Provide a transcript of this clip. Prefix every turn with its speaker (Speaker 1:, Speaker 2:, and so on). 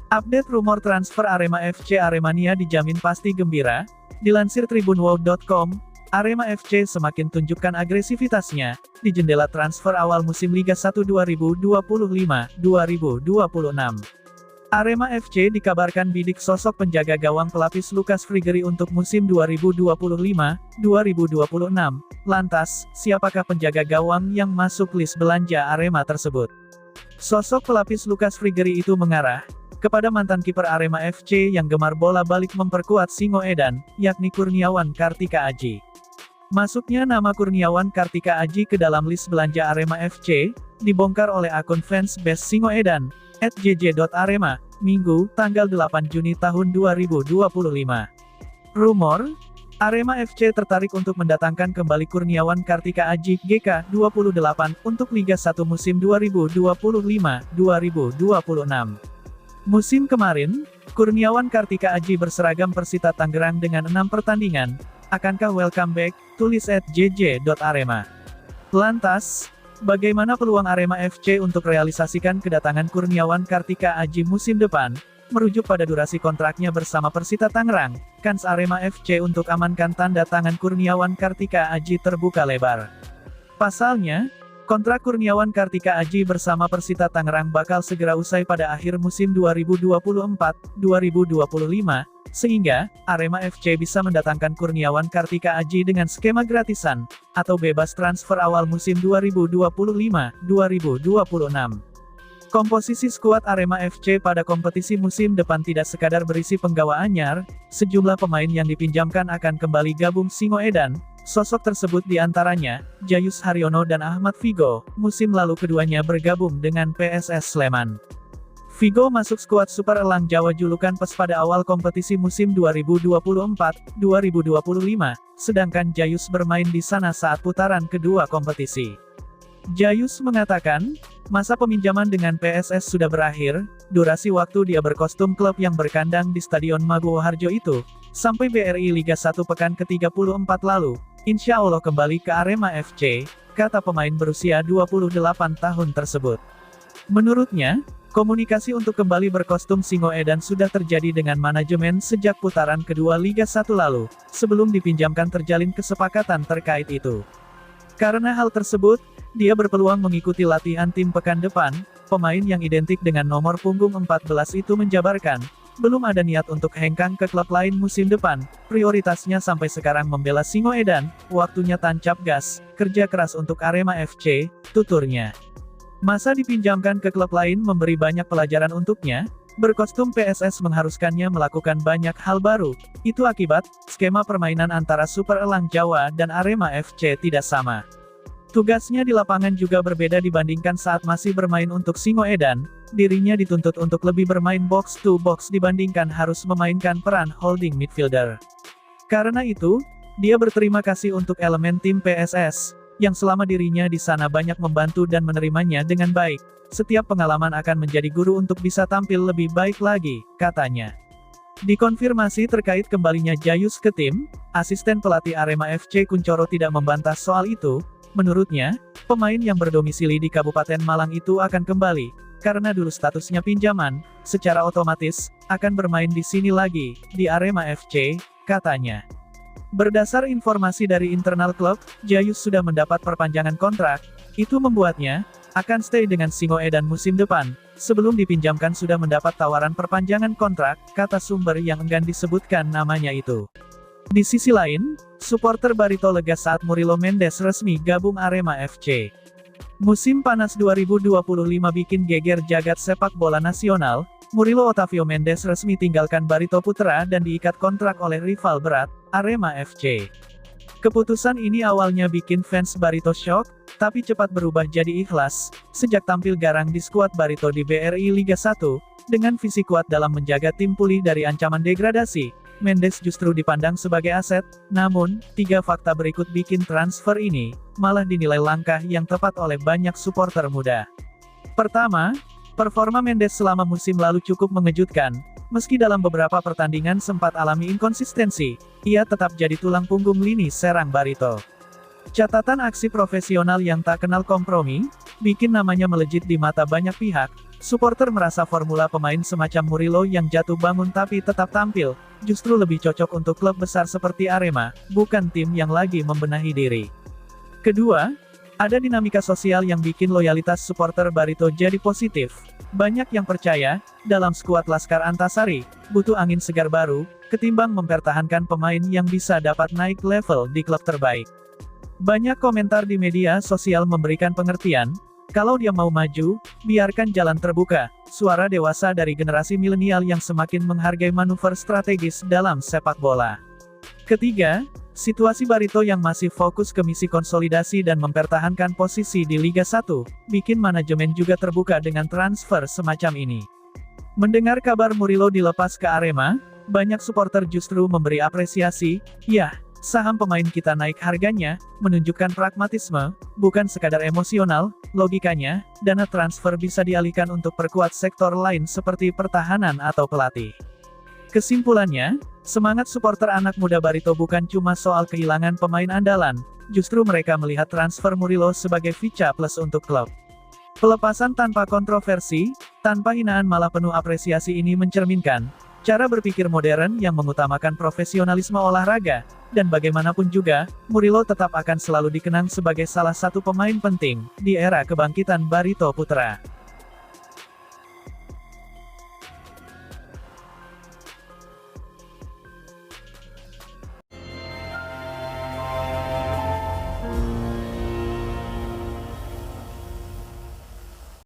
Speaker 1: Update rumor transfer Arema FC. Aremania dijamin pasti gembira. Dilansir tribunwow.com, Arema FC semakin tunjukkan agresivitasnya di jendela transfer awal musim Liga 1 2025-2026. Arema FC dikabarkan bidik sosok penjaga gawang pelapis Lucas Frigeri untuk musim 2025-2026. Lantas, siapakah penjaga gawang yang masuk list belanja Arema tersebut? Sosok pelapis Lucas Frigeri itu mengarah kepada mantan kiper Arema FC yang gemar bola balik memperkuat Singoedan, yakni Kurniawan Kartika Aji. Masuknya nama Kurniawan Kartika Aji ke dalam list belanja Arema FC, dibongkar oleh akun fans base Singoedan, @jj.arema, Minggu, tanggal 8 Juni tahun 2025. Rumor, Arema FC tertarik untuk mendatangkan kembali Kurniawan Kartika Aji, GK, 28, untuk Liga 1 musim 2025-2026. Musim kemarin, Kurniawan Kartika Aji berseragam Persita Tangerang dengan 6 pertandingan. Akankah welcome back? Tulis @jj.arema. Lantas, bagaimana peluang Arema FC untuk realisasikan kedatangan Kurniawan Kartika Aji musim depan? Merujuk pada durasi kontraknya bersama Persita Tangerang, kans Arema FC untuk amankan tanda tangan Kurniawan Kartika Aji terbuka lebar. Pasalnya, kontrak Kurniawan Kartika Aji bersama Persita Tangerang bakal segera usai pada akhir musim 2024-2025, sehingga Arema FC bisa mendatangkan Kurniawan Kartika Aji dengan skema gratisan, atau bebas transfer awal musim 2025-2026. Komposisi skuad Arema FC pada kompetisi musim depan tidak sekadar berisi penggawa anyar, sejumlah pemain yang dipinjamkan akan kembali gabung Singoedan. Sosok tersebut diantaranya, Jayus Haryono dan Ahmad Figo. Musim lalu keduanya bergabung dengan PSS Sleman. Figo masuk skuad Super Elang Jawa julukan PES pada awal kompetisi musim 2024-2025, sedangkan Jayus bermain di sana saat putaran kedua kompetisi. Jayus mengatakan, masa peminjaman dengan PSS sudah berakhir, durasi waktu dia berkostum klub yang berkandang di Stadion Maguwo Harjo itu, sampai BRI Liga 1 pekan ke-34 lalu, insya Allah kembali ke Arema FC, kata pemain berusia 28 tahun tersebut. Menurutnya, komunikasi untuk kembali berkostum Singoedan sudah terjadi dengan manajemen sejak putaran kedua Liga 1 lalu, sebelum dipinjamkan terjalin kesepakatan terkait itu. Karena hal tersebut, dia berpeluang mengikuti latihan tim pekan depan. Pemain yang identik dengan nomor punggung 14 itu menjabarkan, belum ada niat untuk hengkang ke klub lain musim depan, prioritasnya sampai sekarang membela Singoedan, waktunya tancap gas, kerja keras untuk Arema FC, tuturnya. Masa dipinjamkan ke klub lain memberi banyak pelajaran untuknya, berkostum PSS mengharuskannya melakukan banyak hal baru, itu akibat, skema permainan antara Super Elang Jawa dan Arema FC tidak sama. Tugasnya di lapangan juga berbeda dibandingkan saat masih bermain untuk Singoedan, dirinya dituntut untuk lebih bermain box to box dibandingkan harus memainkan peran holding midfielder. Karena itu, dia berterima kasih untuk elemen tim PSS, yang selama dirinya di sana banyak membantu dan menerimanya dengan baik. Setiap pengalaman akan menjadi guru untuk bisa tampil lebih baik lagi, katanya. Dikonfirmasi terkait kembalinya Jayus ke tim, asisten pelatih Arema FC Kuncoro tidak membantah soal itu. Menurutnya, pemain yang berdomisili di Kabupaten Malang itu akan kembali, karena dulu statusnya pinjaman, secara otomatis, akan bermain di sini lagi, di Arema FC, katanya. Berdasar informasi dari internal klub, Jayus sudah mendapat perpanjangan kontrak, itu membuatnya akan stay dengan Singoedan musim depan. Sebelum dipinjamkan sudah mendapat tawaran perpanjangan kontrak, kata sumber yang enggan disebutkan namanya itu. Di sisi lain, supporter Barito lega saat Murilo Mendes resmi gabung Arema FC. Musim panas 2025 bikin geger jagat sepak bola nasional. Murilo Otavio Mendes resmi tinggalkan Barito Putra dan diikat kontrak oleh rival berat, Arema FC. Keputusan ini awalnya bikin fans Barito shock, tapi cepat berubah jadi ikhlas, sejak tampil garang di skuad Barito di BRI Liga 1, dengan visi kuat dalam menjaga tim pulih dari ancaman degradasi. Mendes justru dipandang sebagai aset, namun, 3 fakta berikut bikin transfer ini, malah dinilai langkah yang tepat oleh banyak supporter muda. Pertama, performa Mendes selama musim lalu cukup mengejutkan. Meski dalam beberapa pertandingan sempat alami inkonsistensi, ia tetap jadi tulang punggung lini serang Barito. Catatan aksi profesional yang tak kenal kompromi, bikin namanya melejit di mata banyak pihak. Supporter merasa formula pemain semacam Murilo yang jatuh bangun tapi tetap tampil, justru lebih cocok untuk klub besar seperti Arema, bukan tim yang lagi membenahi diri. Kedua, ada dinamika sosial yang bikin loyalitas supporter Barito jadi positif. Banyak yang percaya, dalam skuad Laskar Antasari, butuh angin segar baru, ketimbang mempertahankan pemain yang bisa dapat naik level di klub terbaik. Banyak komentar di media sosial memberikan pengertian, kalau dia mau maju, biarkan jalan terbuka. Suara dewasa dari generasi milenial yang semakin menghargai manuver strategis dalam sepak bola. Ketiga, situasi Barito yang masih fokus ke misi konsolidasi dan mempertahankan posisi di Liga 1, bikin manajemen juga terbuka dengan transfer semacam ini. Mendengar kabar Murilo dilepas ke Arema, banyak supporter justru memberi apresiasi, "Yah, saham pemain kita naik harganya," menunjukkan pragmatisme, bukan sekadar emosional. Logikanya, dana transfer bisa dialihkan untuk perkuat sektor lain seperti pertahanan atau pelatih. Kesimpulannya, semangat supporter anak muda Barito bukan cuma soal kehilangan pemain andalan, justru mereka melihat transfer Murilo sebagai ficha plus untuk klub. Pelepasan tanpa kontroversi, tanpa hinaan malah penuh apresiasi ini mencerminkan cara berpikir modern yang mengutamakan profesionalisme olahraga, dan bagaimanapun juga, Murilo tetap akan selalu dikenang sebagai salah satu pemain penting di era kebangkitan Barito Putra.